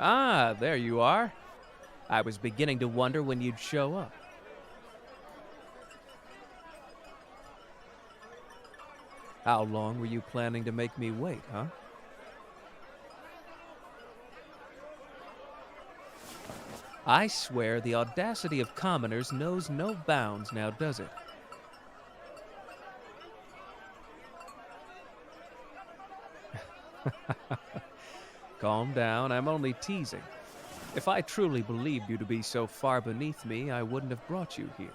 Ah, there you are. I was beginning to wonder when you'd show up. How long were you planning to make me wait, huh? I swear the audacity of commoners knows no bounds now, does it? Calm down, I'm only teasing. If I truly believed you to be so far beneath me, I wouldn't have brought you here.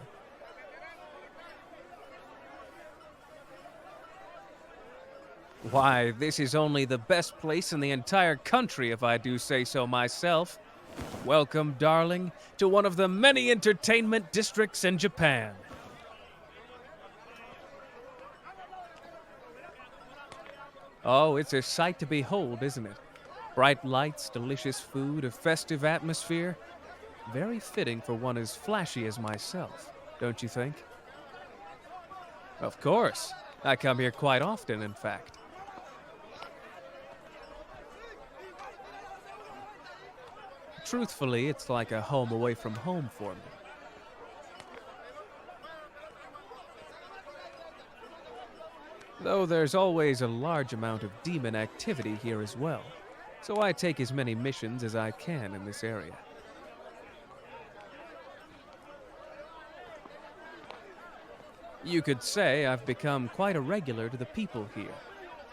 Why, this is only the best place in the entire country, if I do say so myself. Welcome, darling, to one of the many entertainment districts in Japan. Oh, it's a sight to behold, isn't it? Bright lights, delicious food, a festive atmosphere. Very fitting for one as flashy as myself, don't you think? Of course. I come here quite often, in fact. Truthfully, it's like a home away from home for me. Though there's always a large amount of demon activity here as well, so I take as many missions as I can in this area. You could say I've become quite a regular to the people here,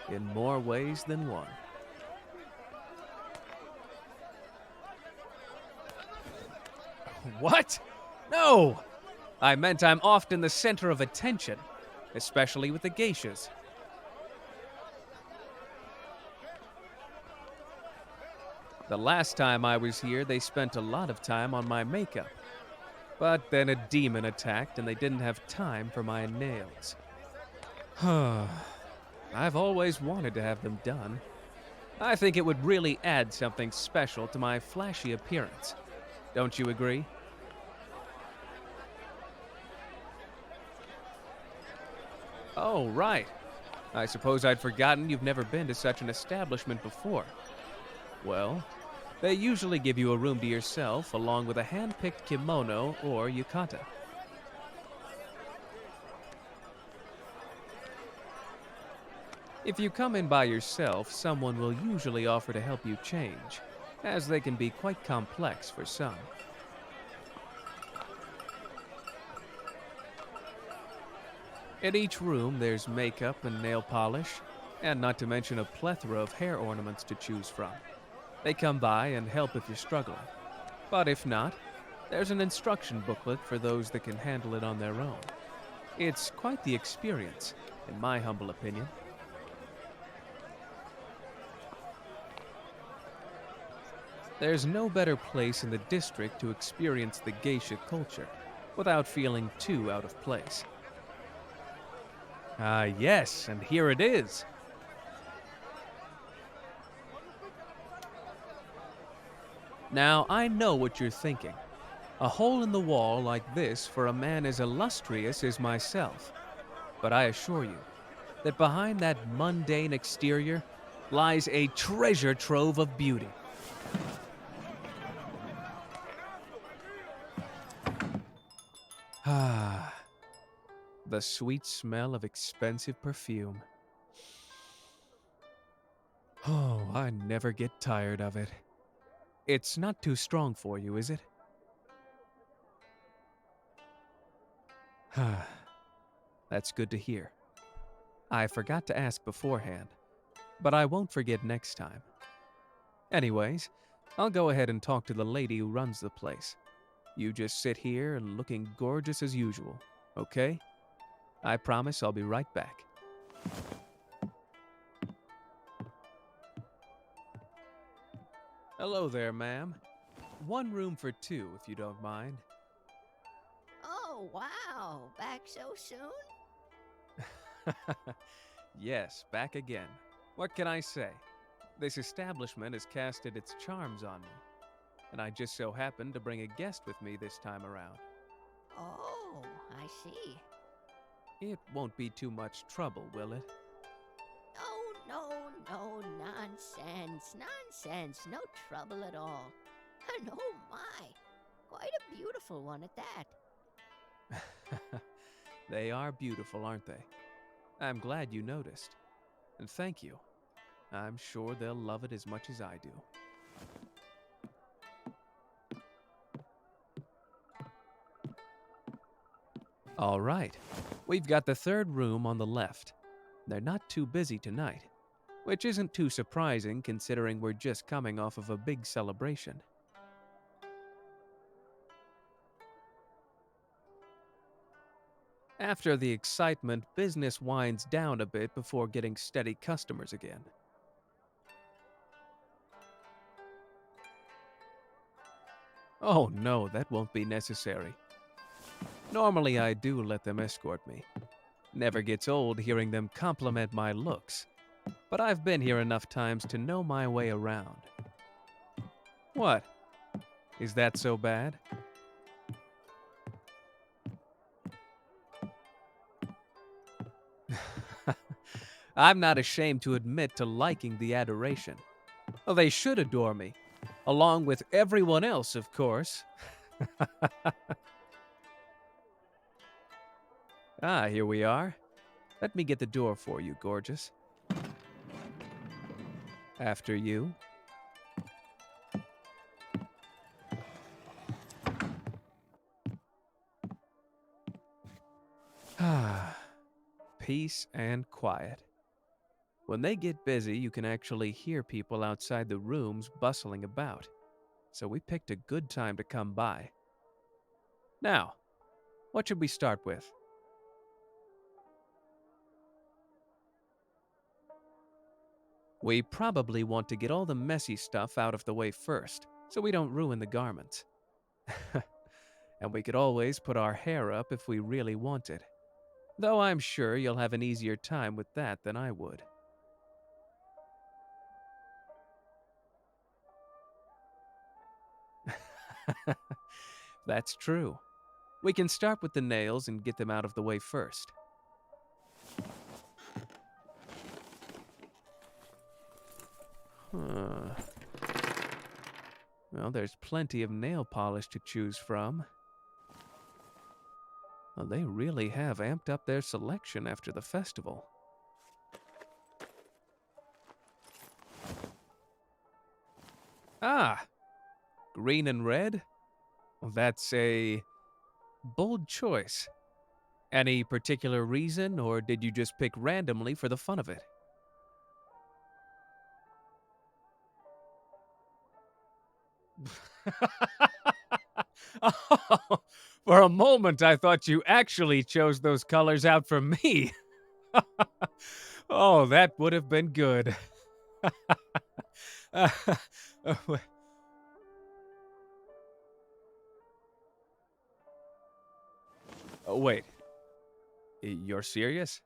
in more ways than one. What? No! I meant I'm often the center of attention, especially with the geishas. The last time I was here, they spent a lot of time on my makeup. But then a demon attacked and they didn't have time for my nails. I've always wanted to have them done. I think it would really add something special to my flashy appearance. Don't you agree? Oh, right. I suppose I'd forgotten you've never been to such an establishment before. Well, they usually give you a room to yourself along with a hand-picked kimono or yukata. If you come in by yourself, someone will usually offer to help you change, as they can be quite complex for some. In each room, there's makeup and nail polish, and not to mention a plethora of hair ornaments to choose from. They come by and help if you're struggling. But if not, there's an instruction booklet for those that can handle it on their own. It's quite the experience, in my humble opinion. There's no better place in the district to experience the geisha culture without feeling too out of place. Ah, yes, and here it is. Now, I know what you're thinking. A hole in the wall like this for a man as illustrious as myself. But I assure you that behind that mundane exterior lies a treasure trove of beauty. Ah, the sweet smell of expensive perfume. Oh, I never get tired of it. It's not too strong for you, is it? That's good to hear. I forgot to ask beforehand, but I won't forget next time. Anyways, I'll go ahead and talk to the lady who runs the place. You just sit here and looking gorgeous as usual, okay? I promise I'll be right back. Hello there, ma'am. One room for two, if you don't mind. Oh, wow. Back so soon? Yes, back again. What can I say? This establishment has casted its charms on me, and I just so happened to bring a guest with me this time around. Oh, I see. It won't be too much trouble, will it? Oh, no, no, nonsense, nonsense. No trouble at all. And oh my, quite a beautiful one at that. They are beautiful, aren't they? I'm glad you noticed. And thank you. I'm sure they'll love it as much as I do. All right, we've got the third room on the left. They're not too busy tonight, which isn't too surprising considering we're just coming off of a big celebration. After the excitement, business winds down a bit before getting steady customers again. Oh no, that won't be necessary. Normally I do let them escort me. Never gets old hearing them compliment my looks. But I've been here enough times to know my way around. What? Is that so bad? I'm not ashamed to admit to liking the adoration. Well, they should adore me, along with everyone else, of course. Ah, here we are. Let me get the door for you, gorgeous. After you. Ah, peace and quiet. When they get busy, you can actually hear people outside the rooms bustling about. So we picked a good time to come by. Now, what should we start with? We probably want to get all the messy stuff out of the way first, so we don't ruin the garments. And we could always put our hair up if we really wanted. Though I'm sure you'll have an easier time with that than I would. That's true. We can start with the nails and get them out of the way first. Huh. Well, there's plenty of nail polish to choose from. Well, they really have amped up their selection after the festival. Ah, green and red? Well, that's a bold choice. Any particular reason, or did you just pick randomly for the fun of it? Oh, for a moment, I thought you actually chose those colors out for me. Oh, that would have been good. Uh, wait, you're serious?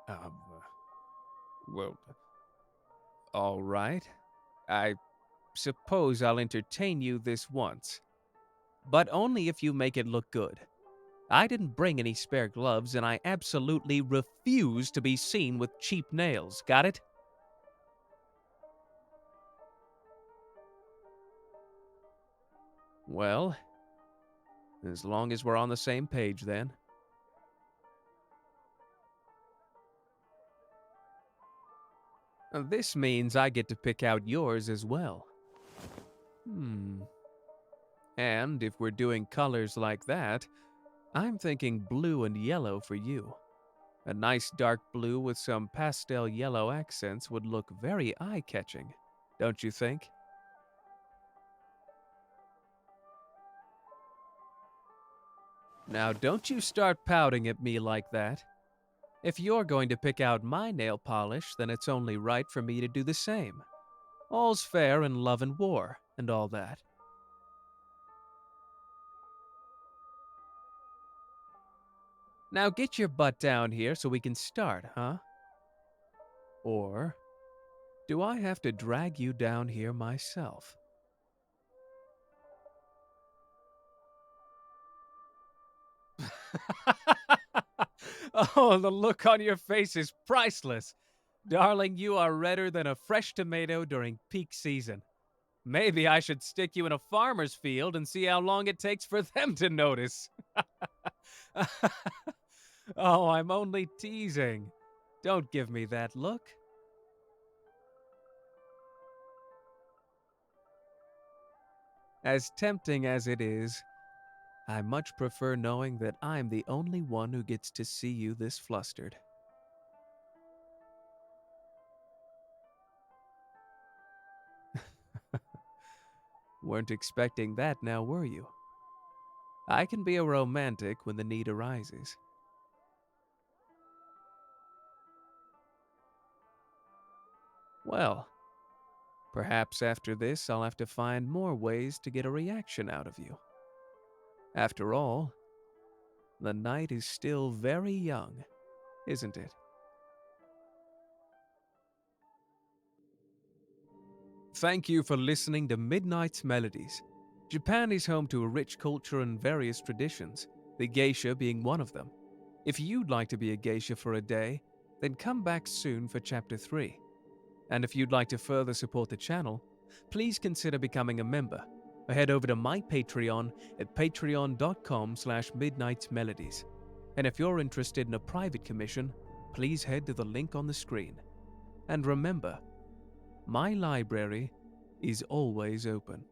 Um, well, all right. I suppose I'll entertain you this once, but only if you make it look good. I didn't bring any spare gloves, and I absolutely refuse to be seen with cheap nails. Got it? Well, as long as we're on the same page, then. This means I get to pick out yours as well. And if we're doing colors like that, I'm thinking blue and yellow for you. A nice dark blue with some pastel yellow accents would look very eye-catching, don't you think? Now, don't you start pouting at me like that. If you're going to pick out my nail polish, then it's only right for me to do the same. All's fair in love and war, and all that. Now get your butt down here so we can start, huh? Or do I have to drag you down here myself? Oh, the look on your face is priceless. Darling, you are redder than a fresh tomato during peak season. Maybe I should stick you in a farmer's field and see how long it takes for them to notice. Oh, I'm only teasing. Don't give me that look. As tempting as it is, I much prefer knowing that I'm the only one who gets to see you this flustered. Weren't expecting that now, were you? I can be a romantic when the need arises. Well, perhaps after this I'll have to find more ways to get a reaction out of you. After all, the night is still very young, isn't it? Thank you for listening to Midnight's Melodies. Japan is home to a rich culture and various traditions, the geisha being one of them. If you'd like to be a geisha for a day, then come back soon for Chapter 3. And if you'd like to further support the channel, please consider becoming a member. Or head over to my Patreon at patreon.com/midnightsmelodies. And if you're interested in a private commission, please head to the link on the screen. And remember, my library is always open.